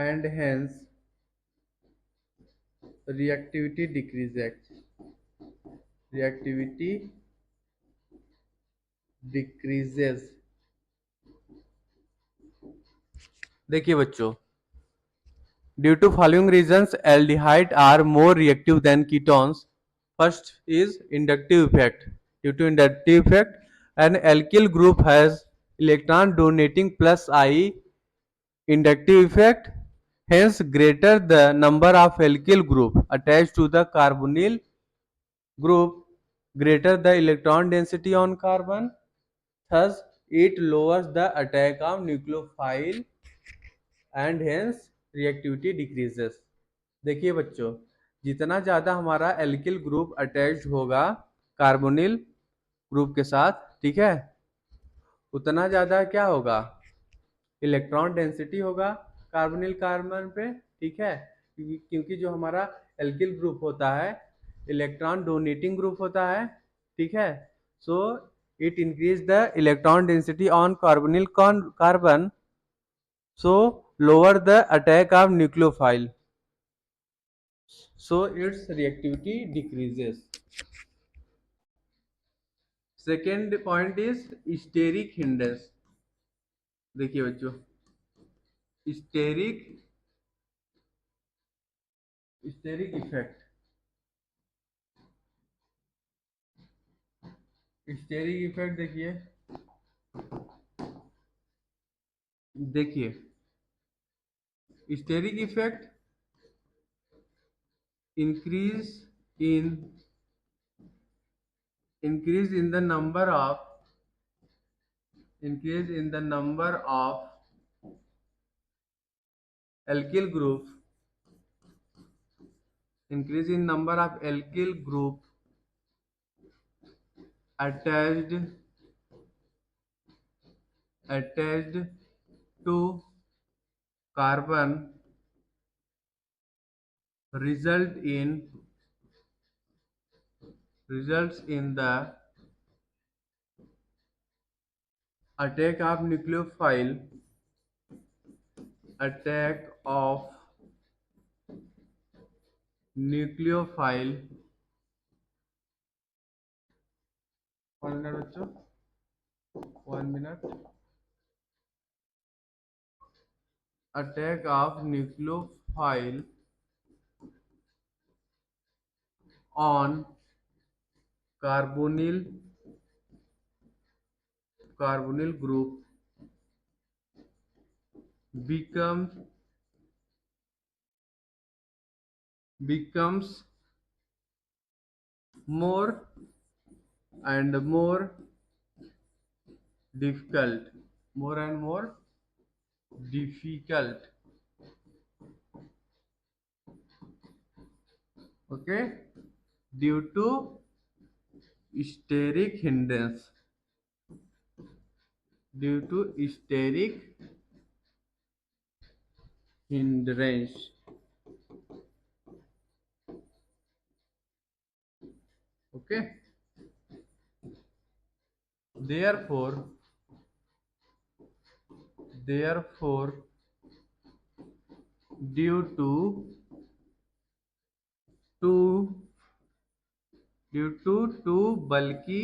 and hence reactivity reactivity decreases। देखिए बच्चों, due to following reasons aldehyde are more reactive than ketones. First is inductive effect. Due to inductive effect, an alkyl group has electron donating plus I inductive effect, hence greater the number of alkyl group attached to the carbonyl group, greater the electron density on carbon, thus it lowers the attack of nucleophile and hence reactivity decreases। देखिए बच्चों, जितना ज़्यादा हमारा alkyl group attached होगा carbonyl group के साथ, ठीक है, उतना ज़्यादा क्या होगा, इलेक्ट्रॉन डेंसिटी होगा कार्बोनिल कार्बन पे, ठीक है, क्योंकि जो हमारा एल्किल ग्रुप होता है इलेक्ट्रॉन डोनेटिंग ग्रुप होता है, ठीक है, so it increase the electron density on carbonyl carbon, so lower the attack of nucleophile, so its reactivity decreases। Second point is steric hindrance। देखिए बच्चों, steric steric effect, steric effect देखिए, steric effect increase in increase in the number of increase in the number of alkyl group, increase in number of alkyl group attached attached to carbon result in results in the attack of attack of nucleophile, 1 minute बच्चों, 1 minute, attack of nucleophile on carbonyl group becomes more and more difficult, more and more difficult. Okay, due to steric hindrance, due to steric hindrance. Okay, therefore due to too bulky,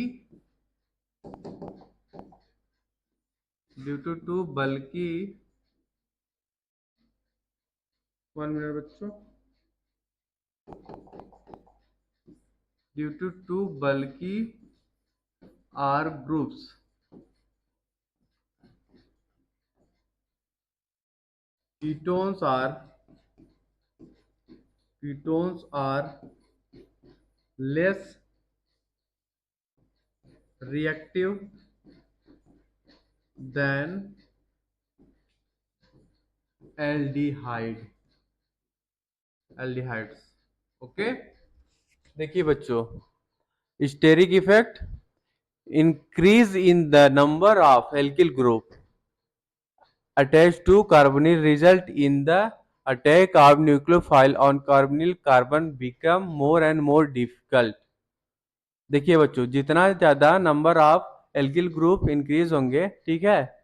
due to too bulky, 1 minute बच्चों, due to too bulky R groups, ketones are less reactive than aldehydes. Okay, देखिए बच्चों, steric effect, increase in the number of alkyl group attached to carbonyl result in the attack of nucleophile on carbonyl carbon become more and more difficult. देखिए बच्चों, जितना ज्यादा number of alkyl group increase होंगे, ठीक है,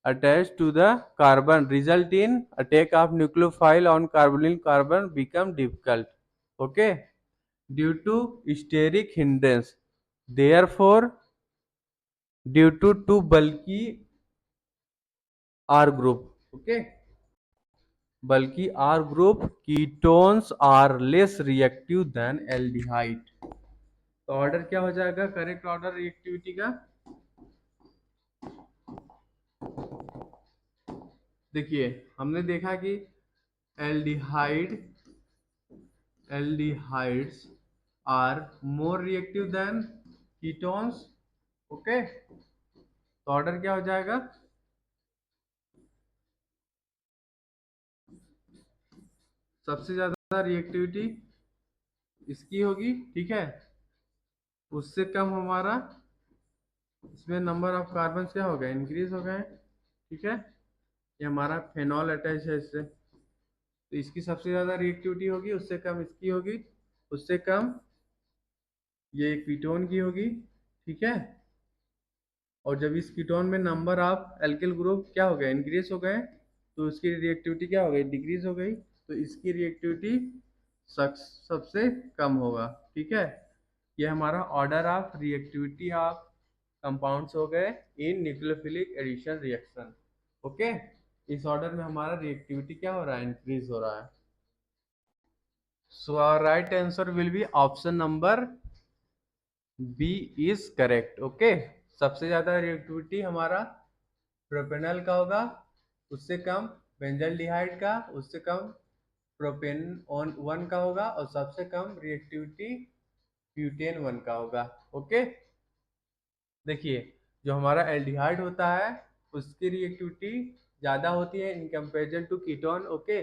attached to the carbon result in attack of nucleophile on carbonyl carbon become difficult. Okay, due to steric hindrance, therefore due to too bulky R group. Okay, bulky R group ketones are less reactive than aldehyde. तो order क्या हो जाएगा, correct order reactivity का? देखिए, हमने देखा कि aldehydes are more reactive than ketones. Okay, तो ऑर्डर क्या हो जाएगा? सबसे ज्यादा रिएक्टिविटी इसकी होगी, ठीक है, उससे कम हमारा इसमें नंबर ऑफ कार्बन क्या हो गए, इंक्रीज हो गए, ठीक है, ये हमारा फेनॉल अटैच है इससे, तो इसकी सबसे ज्यादा रिएक्टिविटी होगी, उससे कम इसकी होगी, उससे कम ये कीटोन की होगी, ठीक है, और जब इस कीटोन में नंबर ऑफ एल्किल ग्रुप क्या हो गए, इंक्रीज हो गए, तो उसकी रिएक्टिविटी क्या हो गई, डिक्रीज हो गई, तो इसकी रिएक्टिविटी सबसे कम होगा, ठीक है। ये हमारा order of reactivity of compounds हो गए इन न्यूक्लियोफिलिक एडिशन रिएक्शन। ओके, इस ऑर्डर में हमारा रिएक्टिविटी क्या हो रहा है, इंक्रीज हो रहा है। So our right answer will be option number B is correct. Okay, सबसे ज्यादा रिएक्टिविटी हमारा प्रोपेनॉल का होगा, उससे कम बेंजल्डिहाइड का, उससे कम प्रोपेन ऑन 1 का होगा, और सबसे कम रिएक्टिविटी ब्यूटेन 1 का होगा। ओके, देखिए, जो हमारा एल्डिहाइड होता है उसकी रिएक्टिविटी ज़्यादा होती है in comparison to ketone. Okay,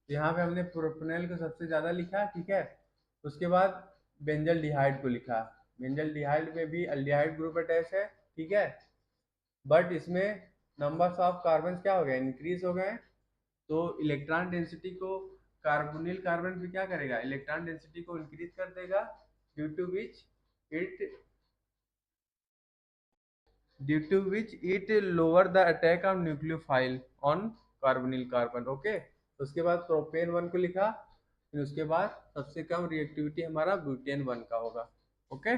यहाँ पे हमने प्रोपेनॉल को सबसे ज़्यादा लिखा, ठीक है, उसके बाद बेंजल्डिहाइड को लिखा। बेंजल्डिहाइड में भी एल्डिहाइड ग्रुप अटैच है, ठीक है, बट इसमें नंबर्स ऑफ कार्बन क्या हो गए, इंक्रीज हो गए, तो इलेक्ट्रॉन डेंसिटी को कार्बोनिल कार्बन भी क्या करेगा, इलेक्ट्रॉन डेंसिटी को इंक्रीज कर देगा, due to which it lower the attack of nucleophile on carbonyl carbon। Okay, उसके बाद प्रोपेन 1 को लिखा, फिर उसके बाद सबसे कम रिएक्टिविटी हमारा ब्यूटेन 1 का होगा। ओके,